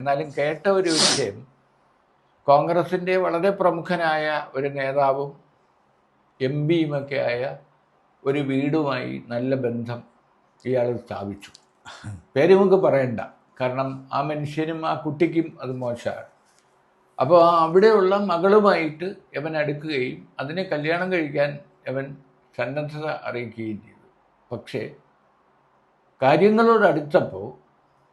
എന്നാലും കേട്ട ഒരു വിഷയം, കോൺഗ്രസിൻ്റെ വളരെ പ്രമുഖനായ ഒരു നേതാവും എം പിയുമൊക്കെ ആയ ഒരു വീടുമായി നല്ല ബന്ധം ഇയാൾ സ്ഥാപിച്ചു. പേര് നമുക്ക് പറയണ്ട, കാരണം ആ മനുഷ്യനും ആ കുട്ടിക്കും അത് മോശമാണ്. അപ്പോൾ അവിടെയുള്ള മകളുമായിട്ട് ഇവൻ അടുക്കുകയും അതിനെ കല്യാണം കഴിക്കാൻ ഇവൻ സന്നദ്ധത അറിയിക്കുകയും ചെയ്തു. പക്ഷേ കാര്യങ്ങളോട് അടുത്തപ്പോൾ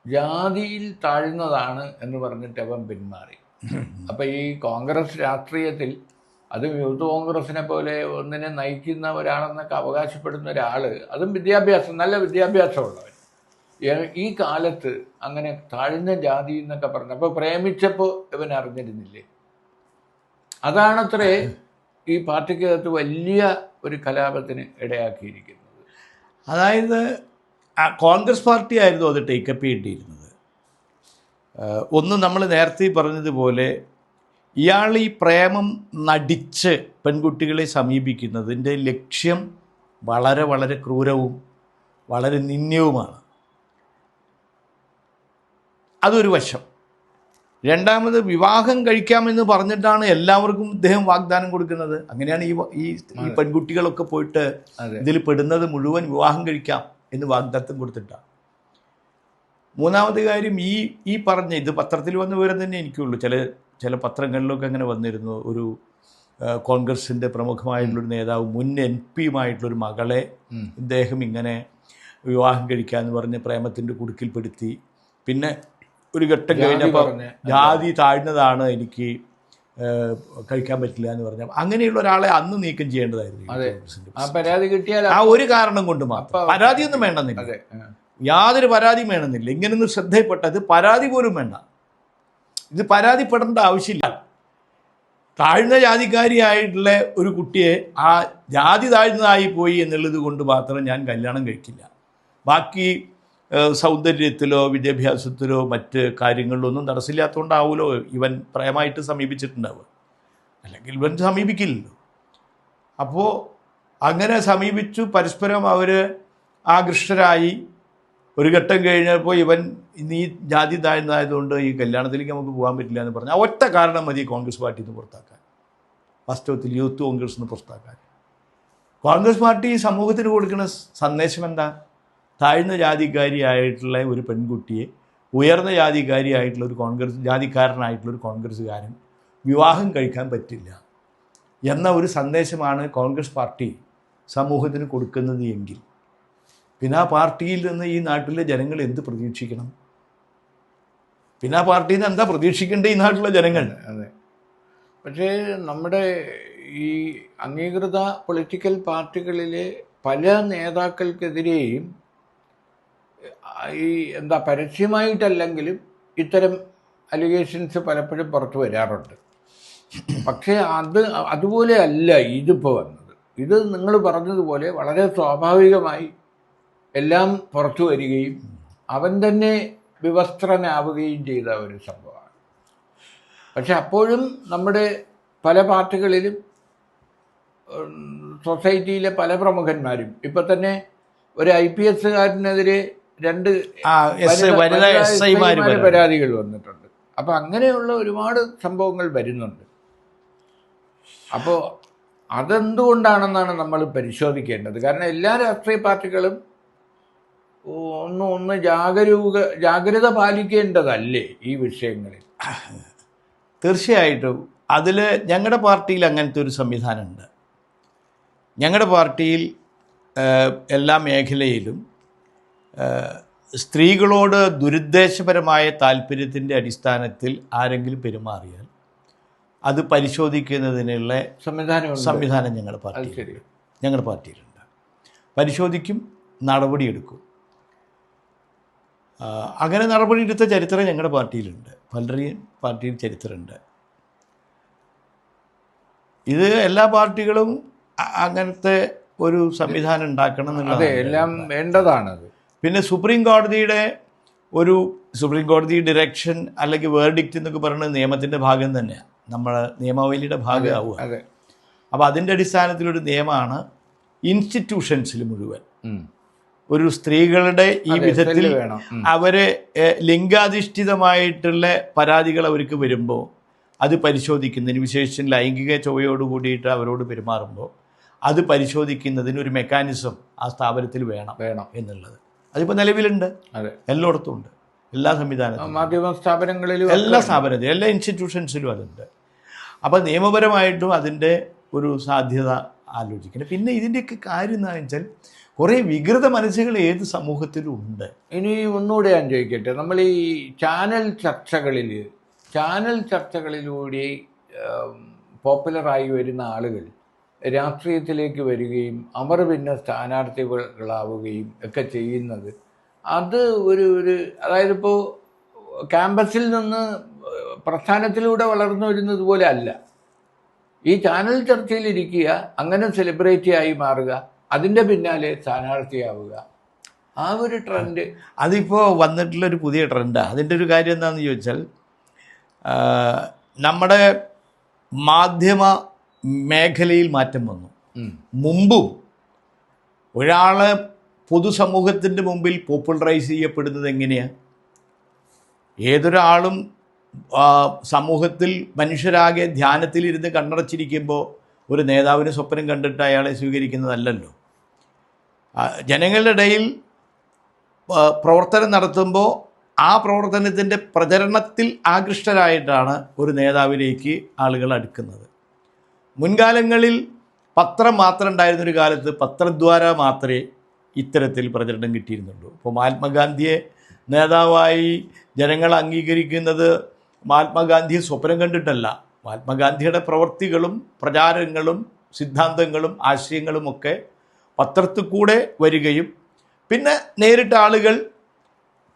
ജാതിയിൽ താഴ്ന്നതാണ് എന്ന് പറഞ്ഞിട്ട് അവൻ പിന്മാറി. അപ്പം ഈ കോൺഗ്രസ് രാഷ്ട്രീയത്തിൽ, അതും യൂത്ത് കോൺഗ്രസിനെ പോലെ ഒന്നിനെ നയിക്കുന്ന ഒരാളെന്നൊക്കെ അവകാശപ്പെടുന്ന ഒരാൾ, അതും വിദ്യാഭ്യാസം, നല്ല വിദ്യാഭ്യാസമുള്ളവൻ, ഈ കാലത്ത് അങ്ങനെ താഴ്ന്ന ജാതി എന്നൊക്കെ പറഞ്ഞു. അപ്പോൾ പ്രേമിച്ചപ്പോൾ ഇവൻ അറിഞ്ഞിരുന്നില്ലേ? അതാണത്രേ ഈ പാർട്ടിക്കകത്ത് വലിയ ഒരു കലാപത്തിന് ഇടയാക്കിയിരിക്കുന്നത്. അതായത് കോൺഗ്രസ് പാർട്ടി ആയിരുന്നു അത് ടേക്കപ്പ് ചെയ്യേണ്ടിയിരുന്നത്. ഒന്ന്, നമ്മൾ നേരത്തെ പറഞ്ഞതുപോലെ ഇയാൾ ഈ പ്രേമം നടിച്ച് പെൺകുട്ടികളെ സമീപിക്കുന്നതിൻ്റെ ലക്ഷ്യം വളരെ വളരെ ക്രൂരവും വളരെ നിന്ദ്യവുമാണ്. അതൊരു വശം. രണ്ടാമത്, വിവാഹം കഴിക്കാമെന്ന് പറഞ്ഞിട്ടാണ് എല്ലാവർക്കും ഇദ്ദേഹം വാഗ്ദാനം കൊടുക്കുന്നത്. അങ്ങനെയാണ് ഈ പെൺകുട്ടികളൊക്കെ പോയിട്ട് ഇതിൽ പെടുന്നത് മുഴുവൻ വിവാഹം കഴിക്കാം എന്ന് വാഗ്ദാനം കൊടുത്തിട്ടാണ്. മൂന്നാമത്തെ കാര്യം, ഈ പറഞ്ഞ ഇത് പത്രത്തിൽ വന്ന വിവരം തന്നെ എനിക്കുള്ളൂ. ചില പത്രങ്ങളിലൊക്കെ അങ്ങനെ വന്നിരുന്നു. ഒരു കോൺഗ്രസിൻ്റെ പ്രമുഖമായിട്ടുള്ളൊരു നേതാവ്, മുൻ MP-യുമായിട്ടുള്ളൊരു മകളെ ഇദ്ദേഹം ഇങ്ങനെ വിവാഹം കഴിക്കാമെന്ന് പറഞ്ഞ് പ്രേമത്തിൻ്റെ കുടുക്കിൽപ്പെടുത്തി. പിന്നെ ഒരു ഘട്ടം കഴിഞ്ഞപ്പോൾ ജാതി താഴ്ന്നതാണ്, എനിക്ക് കഴിക്കാൻ പറ്റില്ല എന്ന് പറഞ്ഞാൽ അങ്ങനെയുള്ള ഒരാളെ അന്ന് നീക്കം ചെയ്യേണ്ടതായിരുന്നു. ആ ഒരു കാരണം കൊണ്ട് മാത്രം. പരാതിയൊന്നും വേണമെന്നില്ല, യാതൊരു പരാതിയും വേണമെന്നില്ല. ഇങ്ങനൊന്നും ശ്രദ്ധയിൽപ്പെട്ടത് പരാതി പോലും വേണ്ട. ഇത് പരാതിപ്പെടേണ്ട ആവശ്യമില്ല. താഴ്ന്ന ജാതിക്കാരിയായിട്ടുള്ള ഒരു കുട്ടിയെ ആ ജാതി താഴ്ന്നതായി പോയി എന്നുള്ളത് കൊണ്ട് മാത്രം ഞാൻ കല്യാണം കഴിക്കില്ല. ബാക്കി സൗന്ദര്യത്തിലോ വിദ്യാഭ്യാസത്തിലോ മറ്റ് കാര്യങ്ങളിലോ ഒന്നും തടസ്സമില്ലാത്തതുകൊണ്ടാവുമല്ലോ ഇവൻ പ്രേമമായിട്ട് സമീപിച്ചിട്ടുണ്ടാവുക. അല്ലെങ്കിൽ ഇവൻ സമീപിക്കില്ലല്ലോ. അപ്പോൾ അങ്ങനെ സമീപിച്ചു, പരസ്പരം അവർ ആകൃഷ്ടരായി. ഒരു ഘട്ടം കഴിഞ്ഞപ്പോൾ ഇവൻ നീ ജാതി താഴ്ന്നതായതുകൊണ്ട് ഈ കല്യാണത്തിലേക്ക് നമുക്ക് പോകാൻ പറ്റില്ല എന്ന് പറഞ്ഞാൽ ഒറ്റ കാരണം മതി കോൺഗ്രസ് പാർട്ടിയിൽ നിന്ന് പുറത്താക്കാൻ. വാസ്തവത്തിൽ യൂത്ത് കോൺഗ്രസ് നിന്ന് പുറത്താക്കാൻ. കോൺഗ്രസ് പാർട്ടി സമൂഹത്തിന് കൊടുക്കുന്ന സന്ദേശം എന്താ? താഴ്ന്ന ജാതിക്കാരിയായിട്ടുള്ള ഒരു പെൺകുട്ടിയെ ഉയർന്ന ജാതിക്കാരിയായിട്ടുള്ള ഒരു ജാതിക്കാരനായിട്ടുള്ളൊരു കോൺഗ്രസ്സുകാരൻ വിവാഹം കഴിക്കാൻ പറ്റില്ല എന്ന ഒരു സന്ദേശമാണ് കോൺഗ്രസ് പാർട്ടി സമൂഹത്തിന് കൊടുക്കുന്നത് എങ്കിൽ പിന്നെ ആ പാർട്ടിയിൽ നിന്ന് ഈ നാട്ടിലെ ജനങ്ങൾ എന്ത് പ്രതീക്ഷിക്കണം? പിന്നെ ആ പാർട്ടിയിൽ നിന്ന് എന്താ പ്രതീക്ഷിക്കേണ്ടത് ഈ നാട്ടിലെ ജനങ്ങൾ? അതെ. പക്ഷേ നമ്മുടെ ഈ അംഗീകൃത പൊളിറ്റിക്കൽ പാർട്ടികളിലെ പല നേതാക്കൾക്കെതിരെയും ഈ പരസ്യമായിട്ടല്ലെങ്കിലും ഇത്തരം അലിഗേഷൻസ് പലപ്പോഴും പുറത്തു വരാറുണ്ട്. പക്ഷേ അതുപോലെ അല്ല ഇതിപ്പോൾ വന്നത്. ഇത് നിങ്ങൾ പറഞ്ഞതുപോലെ വളരെ സ്വാഭാവികമായി എല്ലാം പുറത്തു വരികയും അവൻ തന്നെ വിവസ്ത്രനാവുകയും ചെയ്ത ഒരു സംഭവമാണ്. പക്ഷെ അപ്പോഴും നമ്മുടെ പല പാർട്ടികളിലും സൊസൈറ്റിയിലെ പല പ്രമുഖന്മാരും ഇപ്പം തന്നെ ഒരു IPS-കാരനെതിരെ 2 പരാതികൾ വന്നിട്ടുണ്ട്. അപ്പം അങ്ങനെയുള്ള ഒരുപാട് സംഭവങ്ങൾ വരുന്നുണ്ട്. അപ്പോൾ അതെന്തുകൊണ്ടാണെന്നാണ് നമ്മൾ പരിശോധിക്കേണ്ടത്. കാരണം എല്ലാ രാഷ്ട്രീയ പാർട്ടികളും ഒന്ന് ജാഗ്രത പാലിക്കേണ്ടതല്ലേ ഈ വിഷയങ്ങളിൽ? തീർച്ചയായിട്ടും. അതിൽ ഞങ്ങളുടെ പാർട്ടിയിൽ അങ്ങനത്തെ ഒരു സംവിധാനമുണ്ട്. ഞങ്ങളുടെ പാർട്ടിയിൽ എല്ലാ മേഖലയിലും സ്ത്രീകളോട് ദുരുദ്ദേശപരമായ താല്പര്യത്തിൻ്റെ അടിസ്ഥാനത്തിൽ ആരെങ്കിലും പെരുമാറിയാൽ അത് പരിശോധിക്കുന്നതിനുള്ള സംവിധാനം ഞങ്ങളുടെ പാർട്ടിയിലുണ്ട്. പരിശോധിക്കും, നടപടിയെടുക്കും. അങ്ങനെ നടപടിയെടുത്ത ചരിത്രം ഞങ്ങളുടെ പാർട്ടിയിലുണ്ട്, പലരുടെയും പാർട്ടിയിൽ ചരിത്രമുണ്ട്. ഇത് എല്ലാ പാർട്ടികളും അങ്ങനത്തെ ഒരു സംവിധാനം ഉണ്ടാക്കണം എന്നുള്ളത് എല്ലാം വേണ്ടതാണത്. പിന്നെ സുപ്രീം കോടതി ഡിറക്ഷൻ അല്ലെങ്കിൽ വേർഡിക്റ്റ് എന്നൊക്കെ പറയുന്നത് നിയമത്തിൻ്റെ ഭാഗം തന്നെയാണ്, നമ്മുടെ നിയമാവലിയുടെ ഭാഗമാവുക. അപ്പോൾ അതിൻ്റെ അടിസ്ഥാനത്തിലൊരു നിയമമാണ് ഇൻസ്റ്റിറ്റ്യൂഷൻസിൽ മുഴുവൻ ഒരു സ്ത്രീകളുടെ ഈ വിധത്തിൽ വേണം. അവരെ ലിംഗാധിഷ്ഠിതമായിട്ടുള്ള പരാതികൾ അവർക്ക് വരുമ്പോൾ അത് പരിശോധിക്കുന്നതിന്, വിശേഷിച്ചും ലൈംഗിക ചൊവ്വയോട് കൂടിയിട്ട് അവരോട് പെരുമാറുമ്പോൾ അത് പരിശോധിക്കുന്നതിന് ഒരു മെക്കാനിസം ആ സ്ഥാപനത്തിൽ വേണം എന്നുള്ളത് അതിപ്പോൾ നിലവിലുണ്ട്. എല്ലായിടത്തും ഉണ്ട്, എല്ലാ സംവിധാനത്തിലും, മാധ്യമ സ്ഥാപനങ്ങളിലും, എല്ലാ സ്ഥാപനത്തിലും, എല്ലാ ഇൻസ്റ്റിറ്റ്യൂഷൻസിലും അതുണ്ട്. അപ്പോൾ നിയമപരമായിട്ടും അതിൻ്റെ ഒരു സാധ്യത ആലോചിക്കണം. പിന്നെ ഇതിൻ്റെയൊക്കെ കാര്യം എന്താണെന്ന് വെച്ചാൽ കുറേ വികൃത മനസ്സുകൾ ഏത് സമൂഹത്തിലും ഉണ്ട്. ഇനി ഒന്നുകൂടെ ഞാൻ ചോദിക്കട്ടെ, നമ്മൾ ഈ ചാനൽ ചർച്ചകളിലൂടെ പോപ്പുലറായി വരുന്ന ആളുകൾ രാഷ്ട്രീയത്തിലേക്ക് വരികയും അവർ പിന്നെ സ്ഥാനാർത്ഥികളാവുകയും ഒക്കെ ചെയ്യുന്നത്, അത് ഒരു അതായത് ഇപ്പോൾ ക്യാമ്പസിൽ നിന്ന് പ്രസ്ഥാനത്തിലൂടെ വളർന്നു വരുന്നത് പോലെ അല്ല. ഈ ചാനൽ ചർച്ചയിലിരിക്കുക, അങ്ങനെ സെലിബ്രിറ്റി ആയി മാറുക, അതിൻ്റെ പിന്നാലെ സ്ഥാനാർത്ഥിയാവുക, ആ ഒരു ട്രെൻഡ് അതിപ്പോൾ വന്നിട്ടുള്ളൊരു പുതിയ ട്രെൻഡാണ്. അതിൻ്റെ ഒരു കാര്യം എന്താണെന്ന് ചോദിച്ചാൽ, നമ്മുടെ മാധ്യമ മേഖലയിൽ മാറ്റം വന്നു. മുമ്പും ഒരാളെ പൊതുസമൂഹത്തിൻ്റെ മുമ്പിൽ പോപ്പുലറൈസ് ചെയ്യപ്പെടുന്നത് എങ്ങനെയാണ്? ഏതൊരാളും സമൂഹത്തിൽ മനുഷ്യരാകെ ധ്യാനത്തിലിരുന്ന് കണ്ണടച്ചിരിക്കുമ്പോൾ ഒരു നേതാവിന് സ്വപ്നം കണ്ടിട്ട് അയാളെ സ്വീകരിക്കുന്നതല്ലല്ലോ. ജനങ്ങളുടെ ഇടയിൽ പ്രവർത്തനം നടത്തുമ്പോൾ ആ പ്രവർത്തനത്തിൻ്റെ പ്രചരണത്തിൽ ആകൃഷ്ടരായിട്ടാണ് ഒരു നേതാവിലേക്ക് ആളുകൾ അടുക്കുന്നത്. മുൻകാലങ്ങളിൽ പത്രം മാത്രം ഉണ്ടായിരുന്നൊരു കാലത്ത് പത്രദ്വാര മാത്രമേ ഇത്തരത്തിൽ പ്രചരണം കിട്ടിയിരുന്നുള്ളൂ. ഇപ്പോൾ മഹാത്മാഗാന്ധിയെ നേതാവായി ജനങ്ങൾ അംഗീകരിക്കുന്നത് മഹാത്മാഗാന്ധിയെ സ്വപ്നം കണ്ടിട്ടല്ല, മഹാത്മാഗാന്ധിയുടെ പ്രവൃത്തികളും പ്രചാരങ്ങളും സിദ്ധാന്തങ്ങളും ആശയങ്ങളുമൊക്കെ പത്രത്തിൽ കൂടെ വരികയും പിന്നെ നേരിട്ട് ആളുകൾ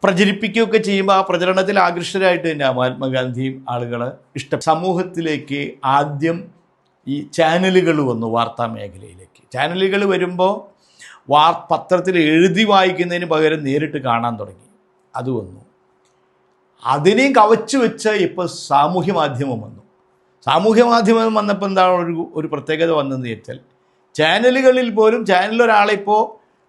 പ്രചരിപ്പിക്കുകയൊക്കെ ചെയ്യുമ്പോൾ ആ പ്രചരണത്തിൽ ആകൃഷ്ടരായിട്ട് തന്നെയാണ് മഹാത്മാഗാന്ധിയും ആളുകൾ സമൂഹത്തിലേക്ക് ആദ്യം ഈ ചാനലുകൾ വന്നു. വാർത്താ മേഖലയിലേക്ക് ചാനലുകൾ വരുമ്പോൾ പത്രത്തിൽ എഴുതി വായിക്കുന്നതിന് പകരം നേരിട്ട് കാണാൻ തുടങ്ങി. അത് വന്നു. അതിനെയും കവച്ചു വെച്ച് ഇപ്പോൾ സാമൂഹ്യ മാധ്യമം വന്നു. സാമൂഹ്യ മാധ്യമം വന്നപ്പോൾ എന്താണ് ഒരു പ്രത്യേകത വന്നതെന്ന് വെച്ചാൽ, ചാനലുകളിൽ പോലും ചാനലൊരാളെ ഇപ്പോൾ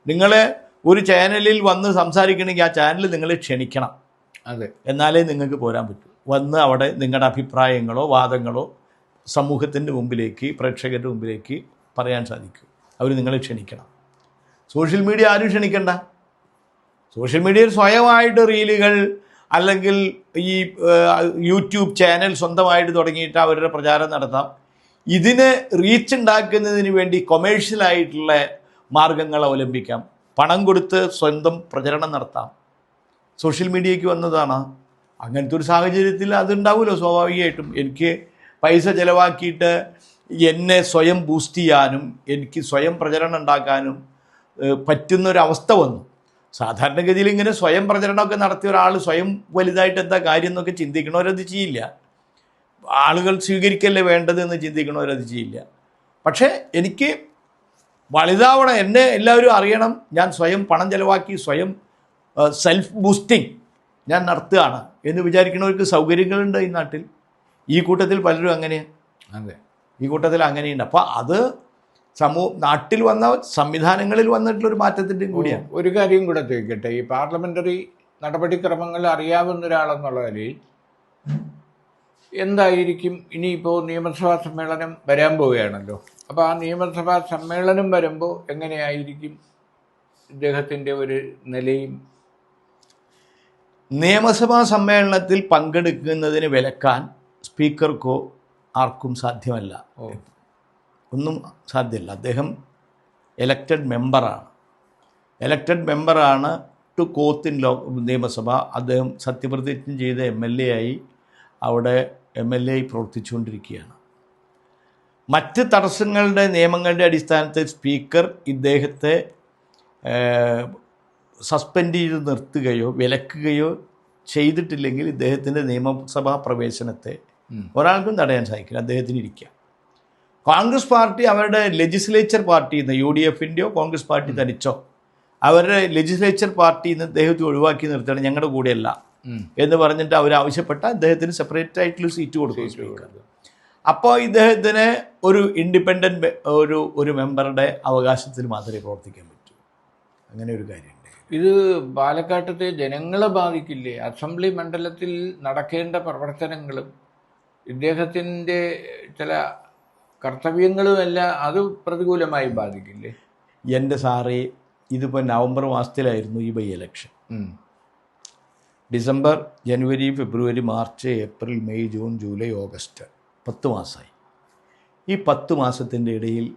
നിങ്ങളെ ഒരു ചാനലിൽ വന്ന് സംസാരിക്കണമെങ്കിൽ ആ ചാനൽ നിങ്ങളെ ക്ഷണിക്കണം. എന്നാലേ നിങ്ങൾക്ക് പോരാൻ പറ്റൂ. വന്ന് അവിടെ നിങ്ങളുടെ അഭിപ്രായങ്ങളോ വാദങ്ങളോ സമൂഹത്തിൻ്റെ മുമ്പിലേക്ക്, പ്രേക്ഷകരുടെ മുമ്പിലേക്ക് പറയാൻ സാധിക്കും. അവർ നിങ്ങളെ ക്ഷണിക്കണം. സോഷ്യൽ മീഡിയ ആരും ക്ഷണിക്കണ്ട. സോഷ്യൽ മീഡിയയിൽ സ്വയമായിട്ട് റീലുകൾ അല്ലെങ്കിൽ ഈ യൂട്യൂബ് ചാനൽ സ്വന്തമായിട്ട് തുടങ്ങിയിട്ട് അവരുടെ പ്രചാരം നടത്താം. ഇതിന് റീച്ച് ഉണ്ടാക്കുന്നതിന് വേണ്ടി കൊമേഴ്ഷ്യലായിട്ടുള്ള മാർഗങ്ങൾ അവലംബിക്കാം. പണം കൊടുത്ത് സ്വന്തം പ്രചരണം നടത്താം. സോഷ്യൽ മീഡിയയ്ക്ക് വന്നതാണ്. അങ്ങനത്തെ ഒരു സാഹചര്യത്തിൽ അതുണ്ടാവുമല്ലോ സ്വാഭാവികമായിട്ടും. എനിക്ക് പൈസ ചിലവാക്കിയിട്ട് എന്നെ സ്വയം ബൂസ്റ്റ് ചെയ്യാനും എനിക്ക് സ്വയം പ്രചരണം ഉണ്ടാക്കാനും പറ്റുന്നൊരവസ്ഥ വന്നു. സാധാരണഗതിയിൽ ഇങ്ങനെ സ്വയം പ്രചരണമൊക്കെ നടത്തിയ ഒരാൾ സ്വയം വലുതായിട്ട് എന്താ കാര്യം എന്നൊക്കെ ചിന്തിക്കണവരത് ചെയ്യില്ല. ആളുകൾ സ്വീകരിക്കല്ലേ വേണ്ടതെന്ന് ചിന്തിക്കണവരത് ചെയ്യില്ല. പക്ഷേ എനിക്ക് വലുതാവണം, എന്നെ എല്ലാവരും അറിയണം, ഞാൻ സ്വയം പണം ചിലവാക്കി സ്വയം സെൽഫ് ബൂസ്റ്റിംഗ് ഞാൻ നടത്തുകയാണ് എന്ന് വിചാരിക്കുന്നവർക്ക് സൗകര്യങ്ങളുണ്ട് ഈ നാട്ടിൽ. ഈ കൂട്ടത്തിൽ പലരും അങ്ങനെയാണ്. ഈ കൂട്ടത്തിൽ അങ്ങനെയുണ്ട്. അപ്പോൾ അത് നാട്ടിൽ വന്ന സംവിധാനങ്ങളിൽ വന്നിട്ടുള്ളൊരു മാറ്റത്തിൻ്റെയും കൂടിയാണ്. ഒരു കാര്യം കൂടെ ചോദിക്കട്ടെ, ഈ പാർലമെൻ്ററി നടപടിക്രമങ്ങൾ അറിയാവുന്ന ഒരാളെന്നുള്ള നിലയിൽ എന്തായിരിക്കും ഇനിയിപ്പോൾ നിയമസഭാ സമ്മേളനം വരാൻ പോവുകയാണല്ലോ. അപ്പോൾ ആ നിയമസഭാ സമ്മേളനം വരുമ്പോൾ എങ്ങനെയായിരിക്കും ഇദ്ദേഹത്തിൻ്റെ ഒരു നിലയും? നിയമസഭാ സമ്മേളനത്തിൽ പങ്കെടുക്കുന്നതിന് വിലക്കാൻ സ്പീക്കർക്കോ ആർക്കും സാധ്യമല്ല. ഒന്നും സാധ്യമല്ല. അദ്ദേഹം എലക്റ്റഡ് മെമ്പറാണ് ടു കോത്ത് ഇൻ നിയമസഭ. അദ്ദേഹം സത്യപ്രതിജ്ഞ ചെയ്ത MLA ആയി അവിടെ MLA ആയി പ്രവർത്തിച്ചുകൊണ്ടിരിക്കുകയാണ്. മറ്റ് തടസ്സങ്ങളുടെ നിയമങ്ങളുടെ അടിസ്ഥാനത്തിൽ സ്പീക്കർ ഇദ്ദേഹത്തെ സസ്പെൻഡ് ചെയ്ത് നിർത്തുകയോ വിലക്കുകയോ ചെയ്തിട്ടില്ലെങ്കിൽ ഇദ്ദേഹത്തിൻ്റെ നിയമസഭാ പ്രവേശനത്തെ ഒരാൾക്കും തടയാൻ സാധിക്കില്ല. അദ്ദേഹത്തിന് ഇരിക്കാം. കോൺഗ്രസ് പാർട്ടി അവരുടെ ലെജിസ്ലേച്ചർ പാർട്ടിയിൽ നിന്ന് UDFൻ്റെയോ കോൺഗ്രസ് പാർട്ടി തനിച്ചോ അവരുടെ ലെജിസ്ലേച്ചർ പാർട്ടിയിൽ നിന്ന് ഇദ്ദേഹത്തെ ഒഴിവാക്കി നിർത്തണം, ഞങ്ങളുടെ കൂടെയല്ല എന്ന് പറഞ്ഞിട്ട് അവരാവശ്യപ്പെട്ട അദ്ദേഹത്തിന് സെപ്പറേറ്റ് ആയിട്ടുള്ള സീറ്റ് കൊടുക്കും. അപ്പോൾ ഇദ്ദേഹത്തിന് ഒരു ഇൻഡിപെൻഡൻറ്റ് ഒരു മെമ്പറുടെ അവകാശത്തിൽ മാത്രമേ പ്രവർത്തിക്കാൻ പറ്റൂ. അങ്ങനെ ഒരു കാര്യമാണ്. ഇത് പാലക്കാട്ടത്തെ ജനങ്ങളെ ബാധിക്കില്ലേ? അസംബ്ലി മണ്ഡലത്തിൽ നടക്കേണ്ട പ്രവർത്തനങ്ങളും ഇദ്ദേഹത്തിൻ്റെ ചില കർത്തവ്യങ്ങളുമെല്ലാം അത് പ്രതികൂലമായി ബാധിക്കില്ലേ? എൻ്റെ സാറേ, ഇതിപ്പോൾ നവംബർ മാസത്തിലായിരുന്നു ഈ by election. December, January, February, March, April, May, June, July, August, 10 മാസമായി. ഈ 10 മാസത്തിൻ്റെ ഇടയിൽ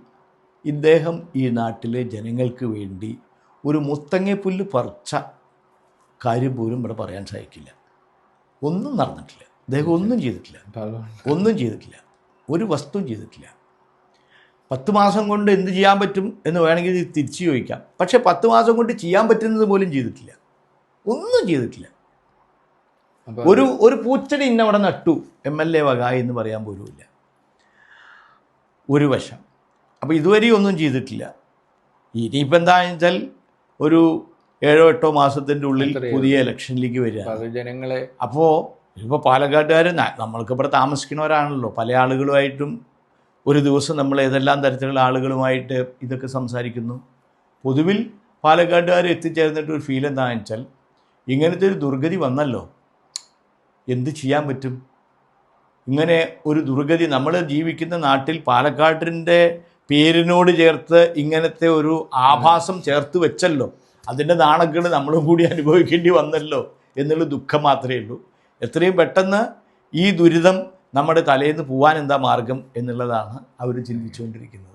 ഇദ്ദേഹം ഈ നാട്ടിലെ ജനങ്ങൾക്ക് വേണ്ടി ഒരു മുത്തങ്ങപ്പുല്ല് പറിച്ച കാര്യം പോലും ഇവിടെ പറയാൻ സാധിക്കില്ല. ഒന്നും നടന്നിട്ടില്ല. അദ്ദേഹം ഒന്നും ചെയ്തിട്ടില്ല. ഒന്നും ചെയ്തിട്ടില്ല. ഒരു വസ്തുവും ചെയ്തിട്ടില്ല. 10 മാസം കൊണ്ട് എന്ത് ചെയ്യാൻ പറ്റും എന്ന് വേണമെങ്കിൽ തിരിച്ചു ചോദിക്കാം. പക്ഷേ 10 മാസം കൊണ്ട് ചെയ്യാൻ പറ്റുന്നത് പോലും ചെയ്തിട്ടില്ല. ഒന്നും ചെയ്തിട്ടില്ല. ഒരു പൂച്ചെടി ഇന്നവിടെ നട്ടു MLA വക എന്ന് പറയാൻ പോലുമില്ല. ഒരു വശം. അപ്പോൾ ഇതുവരെയും ഒന്നും ചെയ്തിട്ടില്ല. ഇനിയിപ്പോൾ എന്താണെന്ന് വെച്ചാൽ ഒരു 7-8 മാസത്തിൻ്റെ ഉള്ളിൽ പുതിയ ഇലക്ഷനിലേക്ക് വരിക ജനങ്ങളെ. അപ്പോൾ ഇപ്പോൾ പാലക്കാട്ടുകാർ നമ്മൾക്ക് ഇവിടെ താമസിക്കുന്നവരാണല്ലോ. പല ആളുകളുമായിട്ടും ഒരു ദിവസം നമ്മൾ ഏതെല്ലാം തരത്തിലുള്ള ആളുകളുമായിട്ട് ഇതൊക്കെ സംസാരിക്കുന്നു. പൊതുവിൽ പാലക്കാട്ടുകാർ എത്തിച്ചേർന്നിട്ട് ഒരു ഫീൽ എന്താണെന്ന് വെച്ചാൽ, ഇങ്ങനത്തെ ഒരു ദുർഗതി വന്നല്ലോ, എന്ത് ചെയ്യാൻ പറ്റും? ഇങ്ങനെ ഒരു ദുർഗതി നമ്മൾ ജീവിക്കുന്ന നാട്ടിൽ പാലക്കാട്ടിൻ്റെ പേരിനോട് ചേർത്ത് ഇങ്ങനത്തെ ഒരു ആഭാസം ചേർത്ത് വെച്ചല്ലോ, അതിൻ്റെ നാണക്കേട് നമ്മളും കൂടി അനുഭവിക്കേണ്ടി വന്നല്ലോ എന്നുള്ള ദുഃഖം മാത്രമേ ഉള്ളൂ. എത്രയും പെട്ടെന്ന് ഈ ദുരിതം നമ്മുടെ തലേന്ന് പോകാൻ എന്താ മാർഗം എന്നുള്ളതാണ് അവർ ചിന്തിച്ചുകൊണ്ടിരിക്കുന്നത്.